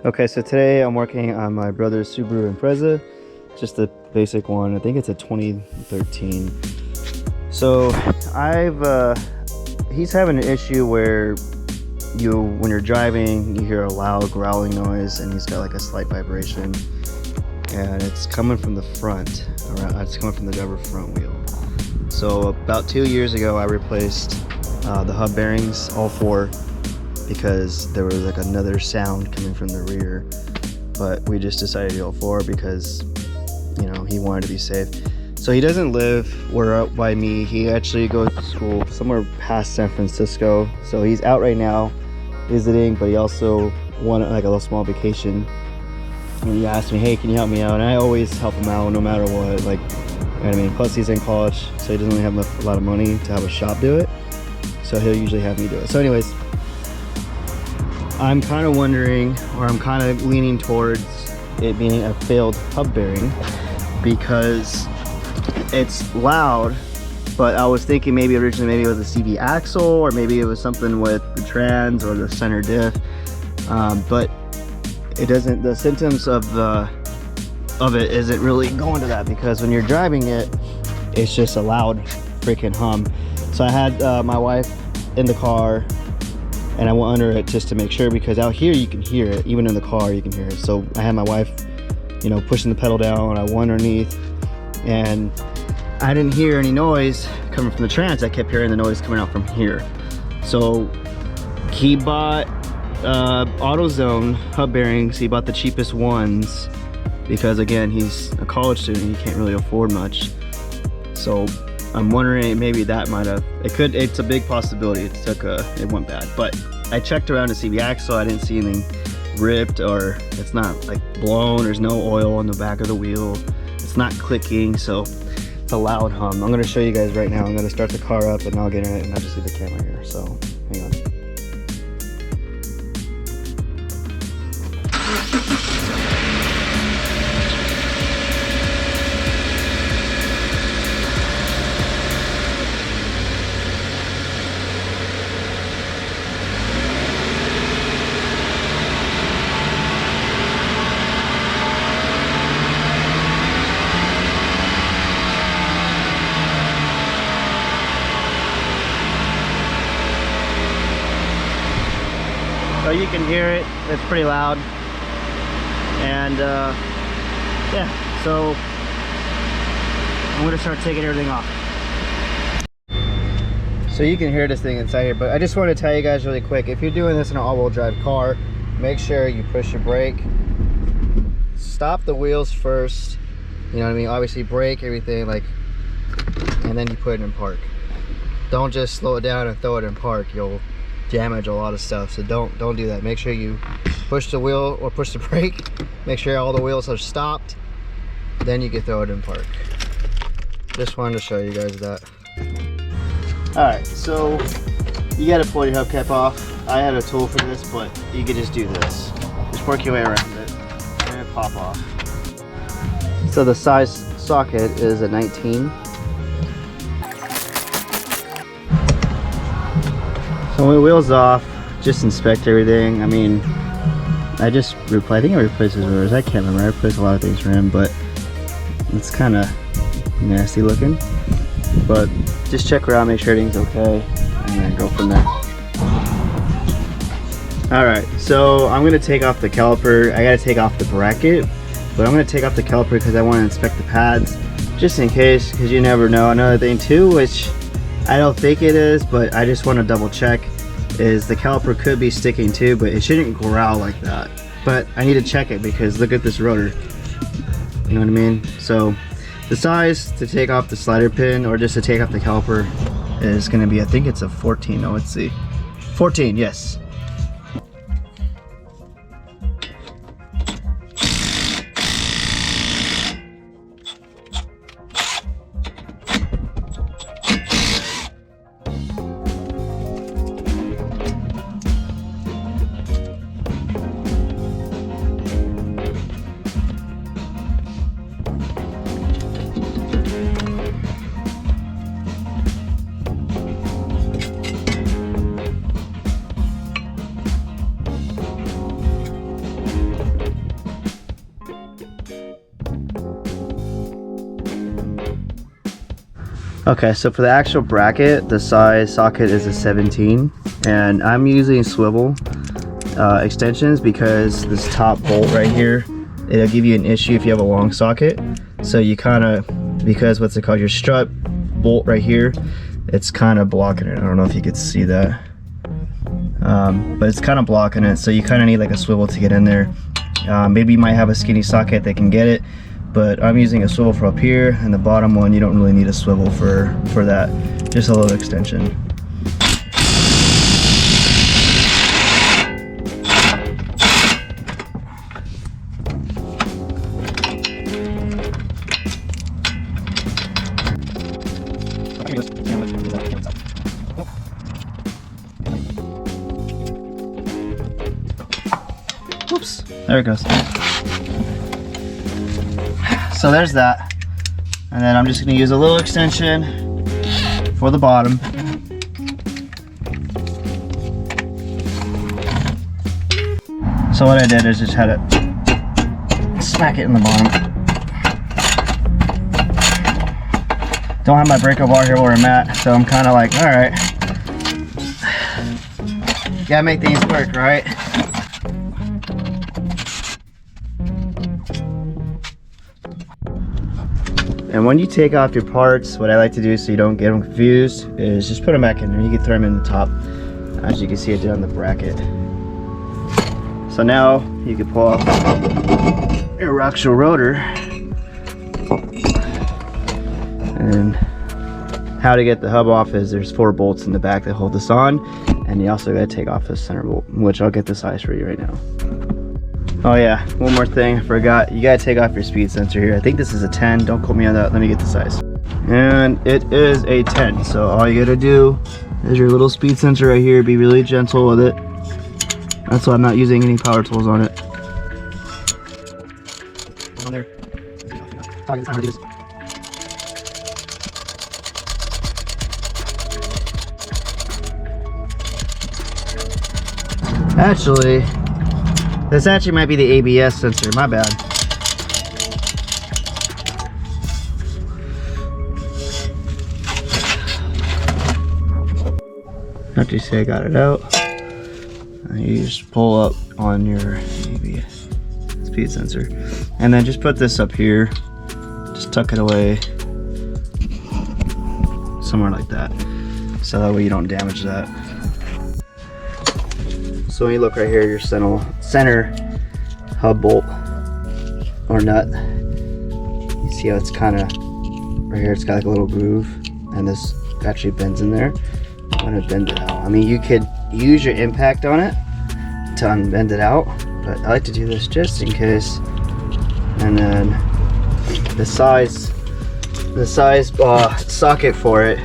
Okay, so today I'm working on my brother's Subaru Impreza, just the basic one. I think it's a 2013. So he's having an issue where when you're driving, you hear a loud growling noise, and he's got like a slight vibration, and it's coming from the front. It's coming from the driver front wheel. So about 2 years ago, I replaced the hub bearings, all four, because there was like another sound coming from the rear. But we just decided to do all four because, you know, he wanted to be safe. So he doesn't live where out by me. He actually goes to school somewhere past San Francisco. So he's out right now visiting, but he also wanted like a little small vacation. And he asked me, hey, can you help me out? And I always help him out no matter what. Like, you know what I mean? Plus he's in college, so he doesn't really have a lot of money to have a shop do it. So he'll usually have me do it. So anyways, I'm kind of wondering, or I'm kind of leaning towards it being a failed hub bearing because it's loud. But I was thinking maybe originally maybe it was a CV axle, or maybe it was something with the trans or the center diff. But it doesn't. The symptoms of it isn't really going to that, because when you're driving it, it's just a loud freaking hum. So I had my wife in the car, and I went under it just to make sure, because out here you can hear it, even in the car you can hear it. So I had my wife, you know, pushing the pedal down, I went underneath, and I didn't hear any noise coming from the trans. I kept hearing the noise coming out from here. So he bought AutoZone hub bearings. He bought the cheapest ones because, again, he's a college student, he can't really afford much. So I'm wondering maybe that might have, it's a big possibility it went bad. But I checked around to see the axle. I didn't see anything ripped, or it's not like blown. There's no oil on the back of the wheel. It's not clicking, so it's a loud hum. I'm gonna show you guys right now. I'm gonna start the car up and I'll get in it, and I'll just leave the camera here. So hang on. So you can hear it, it's pretty loud. And yeah, so I'm gonna start taking everything off. So you can hear this thing inside here, but I just want to tell you guys really quick, if you're doing this in an all-wheel drive car, make sure you push your brake, stop the wheels first, you know what I mean, obviously brake everything, like, and then you put it in park. Don't just slow it down and throw it in park. You'll damage a lot of stuff, so don't do that. Make sure you push the wheel or push the brake, make sure all the wheels are stopped, then you can throw it in park. Just wanted to show you guys that. All right, so you got to pull your hubcap off. I had a tool for this, but you can just do this. Just work your way around it and it pop off. So the size socket is a 19. So when the wheel's off, just inspect everything. I mean, I think I replaced his rotors. I can't remember. I replaced a lot of things for him, but it's kind of nasty looking. But just check around, make sure everything's okay, and then go from there. Alright, so I'm going to take off the caliper. I got to take off the bracket, but I'm going to take off the caliper because I want to inspect the pads, just in case, because you never know. Another thing too, which I don't think it is, but I just want to double check, is the caliper could be sticking too, but it shouldn't growl like that. But I need to check it because look at this rotor. You know what I mean? So the size to take off the slider pin, or just to take off the caliper, is going to be, I think it's a 14. Oh, let's see. 14, yes. Okay, so for the actual bracket, the size socket is a 17, and I'm using swivel extensions because this top bolt right here, it'll give you an issue if you have a long socket. So you kind of, because what's it called, your strut bolt right here, it's kind of blocking it. I don't know if you could see that, but it's kind of blocking it, so you kind of need like a swivel to get in there. Maybe you might have a skinny socket that can get it, but I'm using a swivel for up here, and the bottom one you don't really need a swivel for that, just a little extension. Whoops, there it goes. So there's that. And then I'm just gonna use a little extension for the bottom. So what I did is just had it smack it in the bottom. Don't have my breaker bar here where I'm at, so I'm kind of like, all right, gotta make things work, right? And when you take off your parts, what I like to do so you don't get them confused is just put them back in there. You can throw them in the top, as you can see I did on the bracket. So now you can pull off your actual rotor. And how to get the hub off is there's 4 bolts in the back that hold this on, and you also got to take off the center bolt, which I'll get the size for you right now. Oh yeah, one more thing I forgot. You gotta take off your speed sensor here. I think this is a 10. Don't quote me on that. Let me get the size. And it is a 10. So all you gotta do is your little speed sensor right here. Be really gentle with it. That's why I'm not using any power tools on it. On there. Actually, this actually might be the ABS sensor, my bad. After you say I got it out, you just pull up on your ABS speed sensor. And then just put this up here, just tuck it away somewhere like that. So that way you don't damage that. So when you look right here, your center hub bolt or nut, you see how it's kind of right here, it's got like a little groove, and this actually bends in there. I'm gonna bend it out. I mean, you could use your impact on it to unbend it out, but I like to do this just in case. And then the size socket for it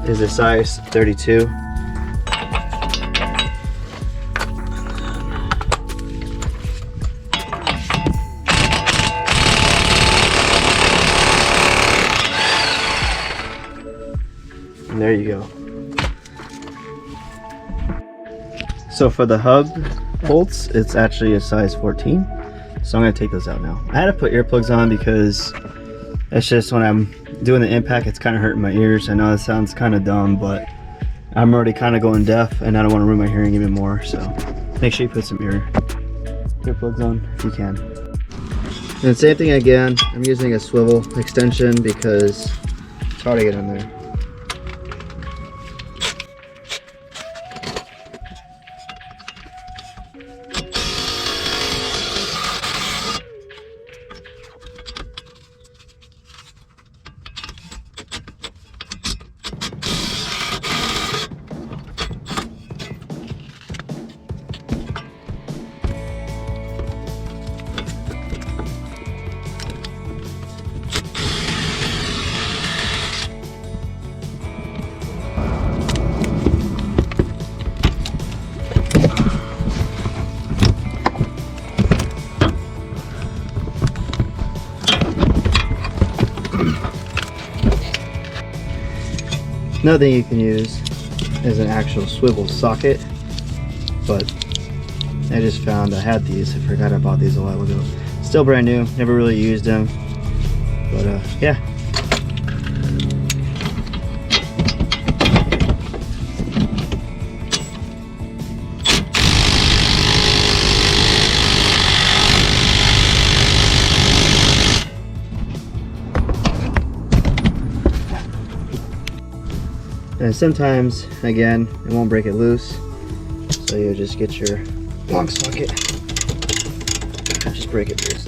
is a size 32. And there you go. So for the hub bolts, it's actually a size 14. So I'm gonna take those out now. I had to put earplugs on because it's just when I'm doing the impact, it's kind of hurting my ears. I know it sounds kind of dumb, but I'm already kind of going deaf and I don't want to ruin my hearing even more. So make sure you put some earplugs on if you can. And same thing again, I'm using a swivel extension because it's hard to get in there. Another thing you can use is an actual swivel socket, but I just found I had these. I forgot I bought these a while ago. Still brand new, never really used them, but yeah. And sometimes, again, it won't break it loose. So you just get your long socket, just break it loose.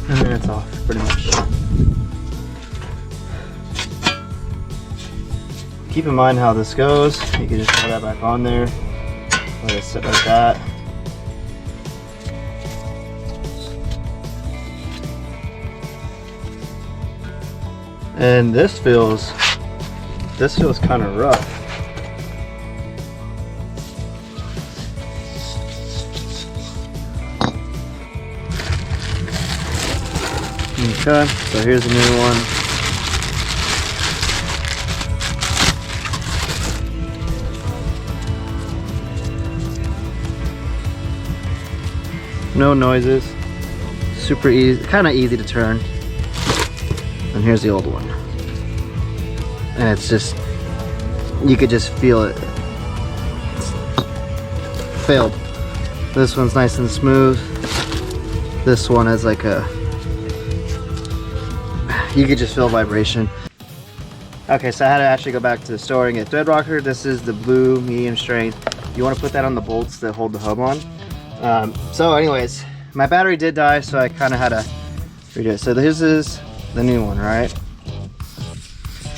And then it's off, pretty much. Keep in mind how this goes. You can just throw that back on there. Let it sit like that. And this feels kind of rough. Okay, so here's a new one. No noises. Super easy, kind of easy to turn. And here's the old one. And it's just, you could just feel it. It's failed. This one's nice and smooth. This one has like a, you could just feel vibration. Okay, so I had to actually go back to the store and get thread rocker. This is the blue medium strength. You want to put that on the bolts that hold the hub on. So anyways, my battery did die, so I kind of had to redo it. So this is the new one, right?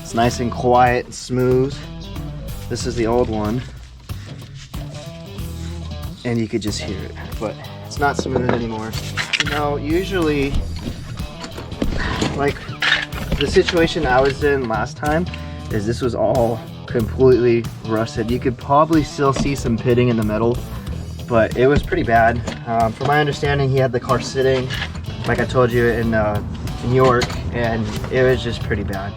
It's nice and quiet and smooth. This is the old one. And you could just hear it, but it's not smooth anymore. You know, usually, like, the situation I was in last time is this was all completely rusted. You could probably still see some pitting in the metal, but it was pretty bad. From my understanding, he had the car sitting, like I told you, in York, and it was just pretty bad.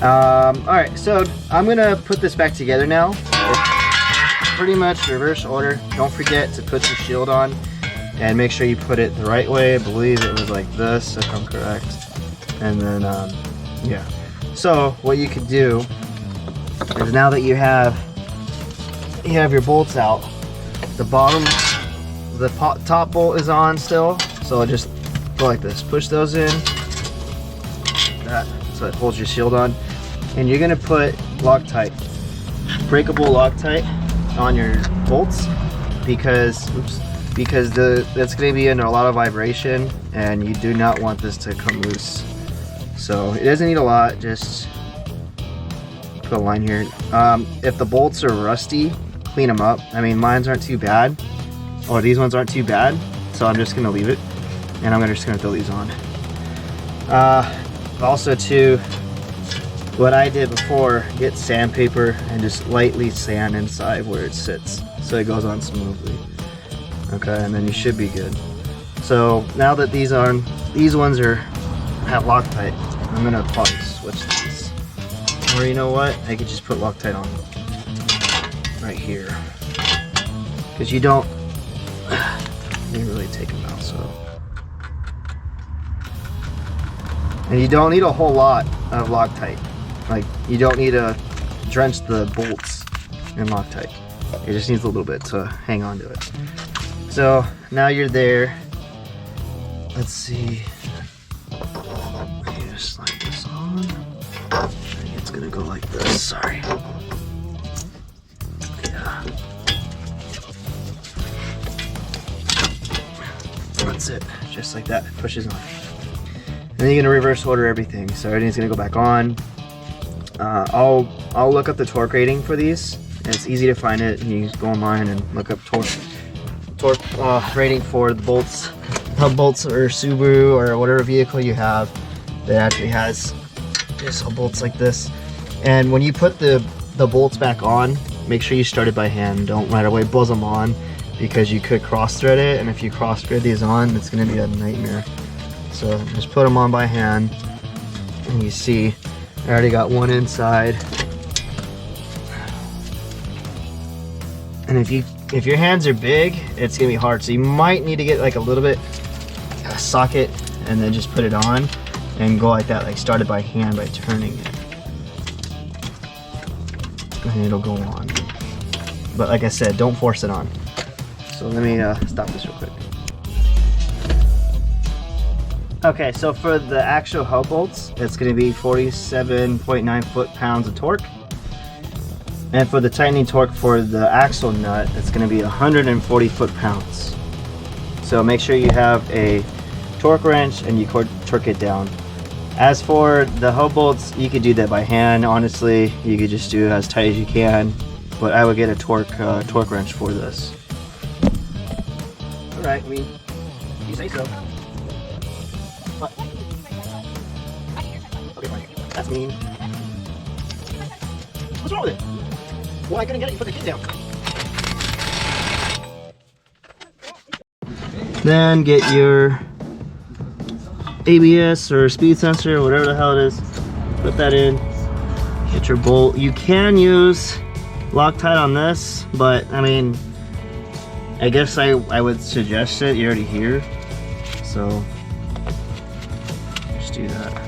Alright, so I'm gonna put this back together now. It's pretty much reverse order. Don't forget to put your shield on and make sure you put it the right way. I believe it was like this, if I'm correct. And then, yeah. So what you could do is, now that you have your bolts out, the bottom, the top bolt is on still. So just go like this, push those in, that, so it holds your shield on. And you're gonna put Loctite, breakable Loctite on your bolts, because, it's gonna be under a lot of vibration and you do not want this to come loose. So it doesn't need a lot, just put a line here. If the bolts are rusty, clean them up. I mean, mines aren't too bad, or these ones aren't too bad, so I'm just gonna leave it, and I'm just gonna throw these on. Also too, what I did before, get sandpaper and just lightly sand inside where it sits, so it goes on smoothly. Okay, and then you should be good. So now that these ones have Loctite, I'm gonna probably switch these. Or you know what? I could just put Loctite on right here, because you don't really take them out. So, and you don't need a whole lot of Loctite. Like, you don't need to drench the bolts in Loctite. It just needs a little bit to hang on to it. So now you're there. Let's see. Just slide this on. I think it's gonna go like this. Sorry. Yeah. That's it. Just like that. It pushes on. And then you're gonna reverse order everything. So everything's gonna go back on. I'll look up the torque rating for these. And it's easy to find it. You just go online and look up torque rating for the bolts, hub bolts, or Subaru, or whatever vehicle you have that actually has just hub bolts like this. And when you put the bolts back on, make sure you start it by hand. Don't right away buzz them on, because you could cross thread it, and if you cross thread these on, it's going to be a nightmare. So just put them on by hand, and you see I already got one inside. And if your hands are big, it's going to be hard, so you might need to get like a little bit socket and then just put it on and go like that, like start it by hand by turning it, and it'll go on. But like I said, don't force it on. So let me stop this real quick. Okay, so for the actual hub bolts, it's going to be 47.9 foot-pounds of torque. And for the tightening torque for the axle nut, it's going to be 140 foot-pounds. So make sure you have a torque wrench and you torque it down. As for the hub bolts, you could do that by hand. Honestly, you could just do it as tight as you can, but I would get a torque wrench for this. All right, I mean, you say so. What? Okay, fine. That's mean. What's wrong with it? Well, I couldn't get it. You put the kid down. Then get your ABS or speed sensor, whatever the hell it is. Put that in. Get your bolt. You can use Loctite on this, but I mean, I guess I would suggest it. You're already here, so just do that.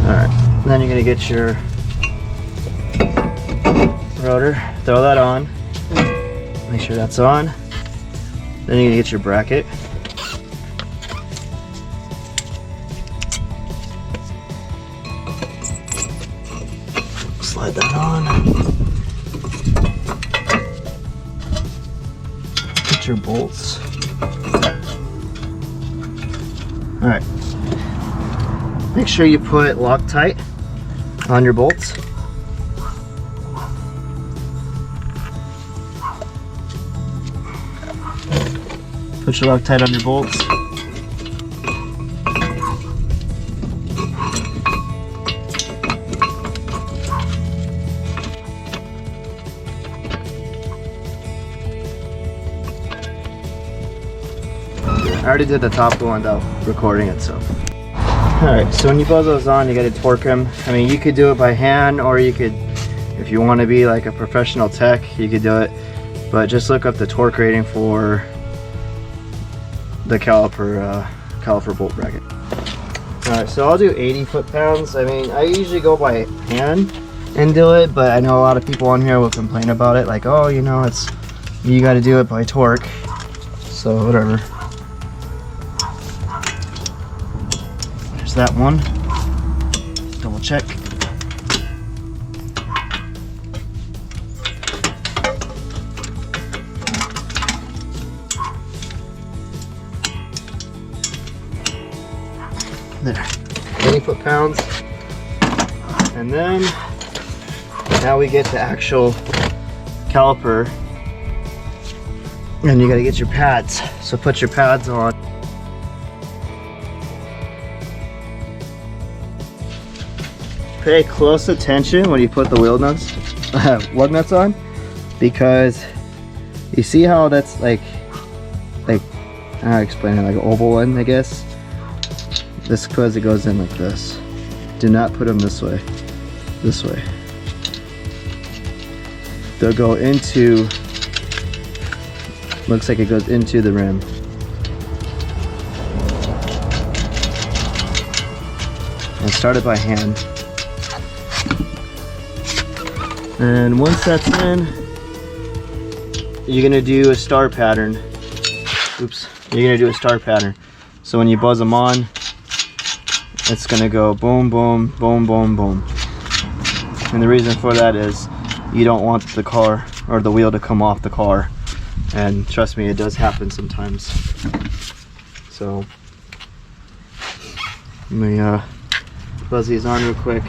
Alright, then you're going to get your rotor, throw that on, make sure that's on. Then you're going to get your bracket. Slide that on. Get your bolts. Alright. Make sure you put Loctite on your bolts. Put your Loctite on your bolts. I already did the top one without recording it, so. Alright, so when you buzz those on, you gotta torque them. I mean, you could do it by hand, or you could, if you want to be like a professional tech, you could do it. But just look up the torque rating for the caliper bolt bracket. Alright, so I'll do 80 foot-pounds. I mean, I usually go by hand and do it, but I know a lot of people on here will complain about it, like, oh, you know, you gotta do it by torque. So whatever. That one. Double check. There. 80 foot-pounds. And then now we get the actual caliper. And you gotta get your pads. So put your pads on. Pay close attention when you put the wheel nuts, lug nuts on, because you see how that's like I don't know how to explain it, like an oval one, I guess. This because it goes in like this. Do not put them this way. This way. They'll go into. Looks like it goes into the rim. And start it by hand. And once that's in, you're gonna do a star pattern. Oops. You're gonna do a star pattern. So when you buzz them on, it's gonna go boom, boom, boom, boom, boom. And the reason for that is you don't want the car or the wheel to come off the car. And trust me, it does happen sometimes. So let me buzz these on real quick.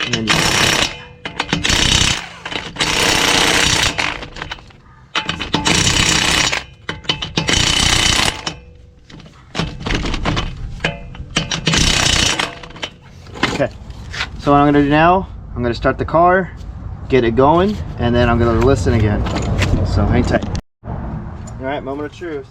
And then okay, so what I'm gonna do now, I'm gonna start the car, get it going, and then I'm gonna listen again. So hang tight. All right, moment of truth.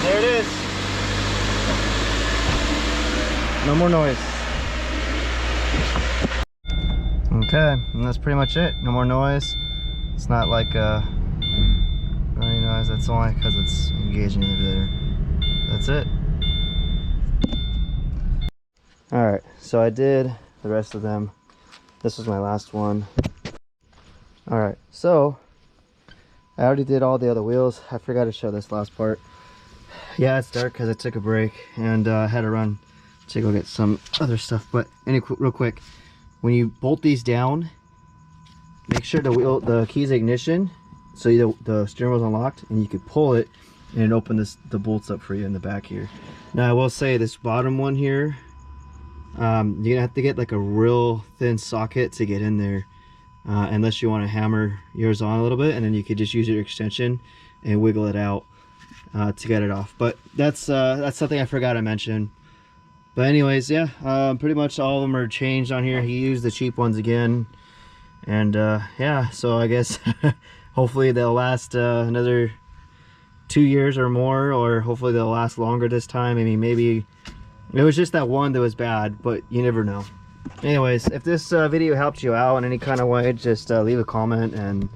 There it is. No more noise. Okay, and that's pretty much it. No more noise. It's not like running noise. That's only because it's engaging in there. That's it. All right, so I did the rest of them. This was my last one. All right, so I already did all the other wheels. I forgot to show this last part. Yeah, it's dark because I took a break and I had to run to go get some other stuff. But real quick, when you bolt these down, make sure the key's ignition, so the steering wheel's unlocked, and you could pull it and it opens the bolts up for you in the back here. Now I will say this bottom one here, you're gonna have to get like a real thin socket to get in there, unless you want to hammer yours on a little bit, and then you could just use your extension and wiggle it out to get it off. But that's something I forgot to mention. But anyways, yeah, pretty much all of them are changed on here. He used the cheap ones again, and yeah, so I guess hopefully they'll last another 2 years or more, or hopefully they'll last longer this time. I mean, maybe it was just that one that was bad, but you never know. Anyways, if this video helped you out in any kind of way, just leave a comment and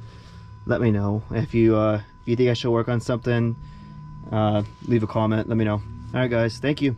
let me know. If you think I should work on something, leave a comment, let me know. All right guys, thank you.